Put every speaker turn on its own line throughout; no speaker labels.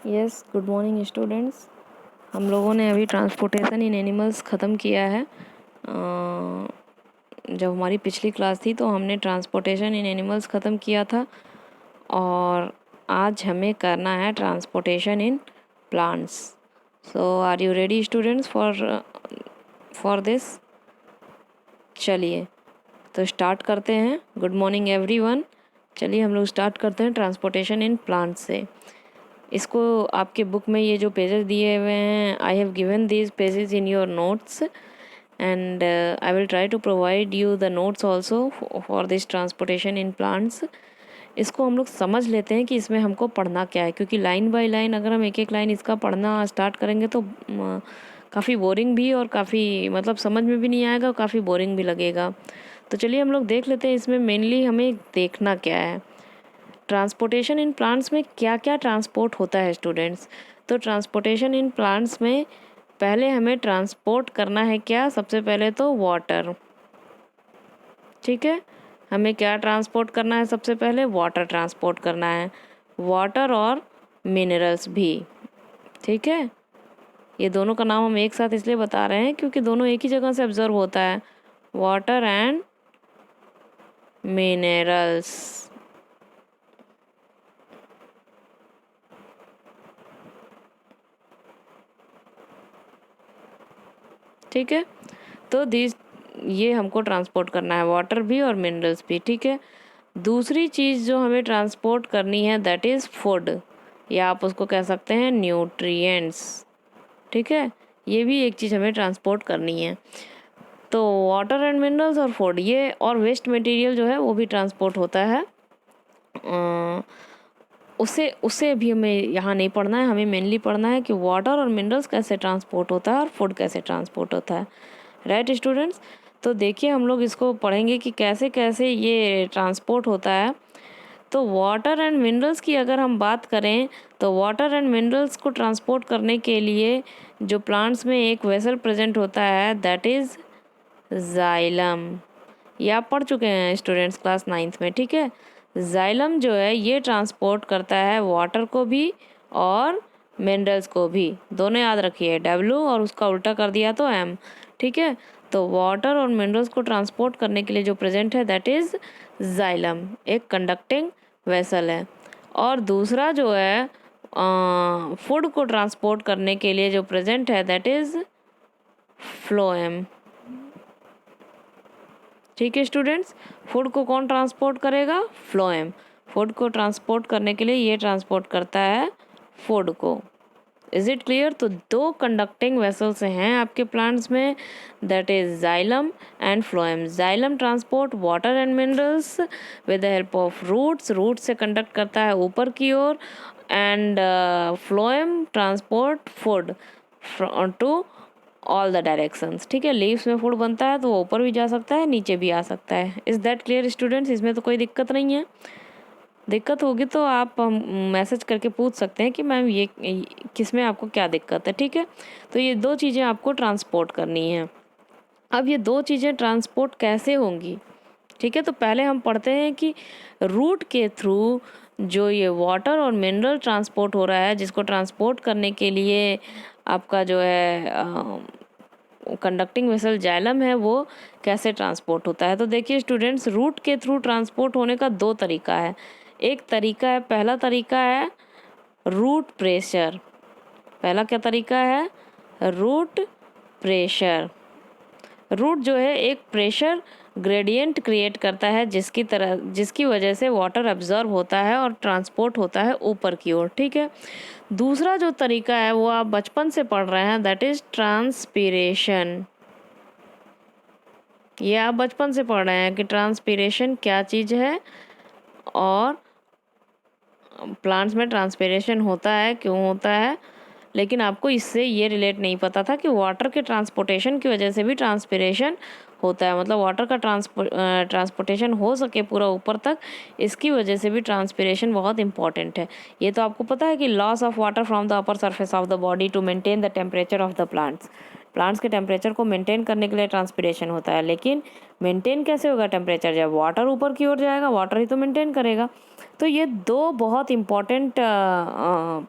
Yes, good morning students. हम लोगों ने अभी ट्रांसपोर्टेशन इन एनिमल्स ख़त्म किया है। जब हमारी पिछली क्लास थी तो हमने ट्रांसपोर्टेशन इन एनिमल्स ख़त्म किया था और आज हमें करना है transportation in plants. So are you ready students for this? चलिए तो स्टार्ट करते हैं। Good morning everyone. चलिए हम लोग स्टार्ट करते हैं ट्रांसपोर्टेशन इन प्लांट्स से। इसको आपके बुक में ये जो पेजेस दिए हुए हैं, I have given these pages in your notes and I will try to provide you the notes also for this transportation in plants. इसको हम लोग समझ लेते हैं कि इसमें हमको पढ़ना क्या है, क्योंकि लाइन बाय लाइन अगर हम एक एक लाइन इसका पढ़ना स्टार्ट करेंगे तो काफ़ी बोरिंग भी और काफ़ी मतलब समझ में भी नहीं आएगा और काफ़ी बोरिंग भी लगेगा। तो चलिए हम लोग देख लेते हैं इसमें मेनली हमें देखना क्या है। ट्रांसपोर्टेशन इन प्लांट्स में क्या क्या ट्रांसपोर्ट होता है स्टूडेंट्स? तो ट्रांसपोर्टेशन इन प्लांट्स में पहले हमें ट्रांसपोर्ट करना है क्या? सबसे पहले तो वाटर। ठीक है, हमें क्या ट्रांसपोर्ट करना है? सबसे पहले वाटर ट्रांसपोर्ट करना है, वाटर और मिनरल्स भी। ठीक है, ये दोनों का नाम हम एक साथ इसलिए बता रहे हैं क्योंकि दोनों एक ही जगह से ऑब्जर्व होता है, वाटर एंड मिनरल्स। ठीक है, तो ये हमको ट्रांसपोर्ट करना है, वाटर भी और मिनरल्स भी। ठीक है, दूसरी चीज़ जो हमें ट्रांसपोर्ट करनी है दैट इज़ फूड, या आप उसको कह सकते हैं न्यूट्रिएंट्स। ठीक है, ये भी एक चीज़ हमें ट्रांसपोर्ट करनी है। तो वाटर एंड मिनरल्स और फूड, ये और वेस्ट मटेरियल जो है वो भी ट्रांसपोर्ट होता है। उसे भी हमें यहाँ नहीं पढ़ना है, हमें मेनली पढ़ना है कि वाटर और मिनरल्स कैसे ट्रांसपोर्ट होता है और फूड कैसे ट्रांसपोर्ट होता है। Right students? तो देखिए हम लोग इसको पढ़ेंगे कि कैसे कैसे ये ट्रांसपोर्ट होता है। तो वाटर एंड मिनरल्स की अगर हम बात करें तो वाटर एंड मिनरल्स को ट्रांसपोर्ट करने के लिए जो प्लांट्स में एक वेसल प्रेजेंट होता है दैट इज़ जाइलम। ये आप पढ़ चुके हैं स्टूडेंट्स क्लास 9th में। ठीक है, जाइलम जो है ये ट्रांसपोर्ट करता है वाटर को भी और मिनरल्स को भी। दोनों याद रखिए, W और उसका उल्टा कर दिया तो M। ठीक है, तो वाटर और मिनरल्स को ट्रांसपोर्ट करने के लिए जो प्रेजेंट है दैट इज़ जाइलम, एक कंडक्टिंग वेसल है। और दूसरा जो है फूड को ट्रांसपोर्ट करने के लिए जो प्रेजेंट है दैट इज़ फ्लोएम। ठीक है स्टूडेंट्स, फूड को कौन ट्रांसपोर्ट करेगा? फ्लोएम। फूड को ट्रांसपोर्ट करने के लिए ये ट्रांसपोर्ट करता है फूड को। Is it clear? तो दो कंडक्टिंग वेसल्स हैं आपके प्लांट्स में, that is xylem and phloem. Xylem transport water and minerals with the help of roots, root से कंडक्ट करता है ऊपर की ओर, and phloem transport food to all the directions. ठीक है, लीव्स में फूड बनता है तो वो ऊपर भी जा सकता है, नीचे भी आ सकता है। Is that clear students? इसमें तो कोई दिक्कत नहीं है। दिक्कत होगी तो आप मैसेज करके पूछ सकते हैं कि मैम ये किस में आपको क्या दिक्कत है। ठीक है, तो ये दो चीज़ें आपको ट्रांसपोर्ट करनी है। अब ये दो चीज़ें ट्रांसपोर्ट कैसे होंगी? ठीक है, तो पहले हम पढ़ते हैं कि रूट के थ्रू जो ये वाटर और मिनरल ट्रांसपोर्ट हो रहा है, जिसको ट्रांसपोर्ट करने के लिए आपका जो है कंडक्टिंग वेसल जाइलम है, वो कैसे ट्रांसपोर्ट होता है। तो देखिए स्टूडेंट्स, रूट के थ्रू ट्रांसपोर्ट होने का दो तरीका है। एक तरीका है, पहला तरीका है रूट प्रेशर। पहला क्या तरीका है? Root pressure. रूट जो है एक प्रेशर ग्रेडियंट क्रिएट करता है जिसकी वजह से वाटर अब्जॉर्ब होता है और ट्रांसपोर्ट होता है ऊपर की ओर। ठीक है, दूसरा जो तरीका है वो आप बचपन से पढ़ रहे हैं, दैट इज ट्रांसपीरेशन। ये आप बचपन से पढ़ रहे हैं कि ट्रांसपीरेशन क्या चीज़ है और प्लांट्स में ट्रांसपीरेशन होता है, क्यों होता है। लेकिन आपको इससे ये रिलेट नहीं पता था कि वाटर के ट्रांसपोर्टेशन की वजह से भी ट्रांसपीरेशन होता है, मतलब वाटर का ट्रांसपोर्टेशन हो सके पूरा ऊपर तक, इसकी वजह से भी ट्रांसपीरेशन बहुत इंपॉर्टेंट है। ये तो आपको पता है कि loss of water from the upper surface of the body to maintain the temperature of the plants. Plants के टेम्परेचर को मेंटेन करने के लिए ट्रांसपिरेशन होता है, लेकिन मेंटेन कैसे होगा टेम्परेचर? जब वाटर ऊपर की ओर जाएगा, वाटर ही तो मेंटेन करेगा। तो ये दो बहुत इम्पॉर्टेंट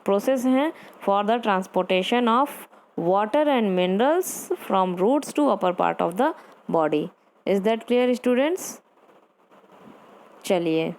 प्रोसेस हैं for the transportation of water and minerals from roots to upper part of the body. Is that clear students? चलिए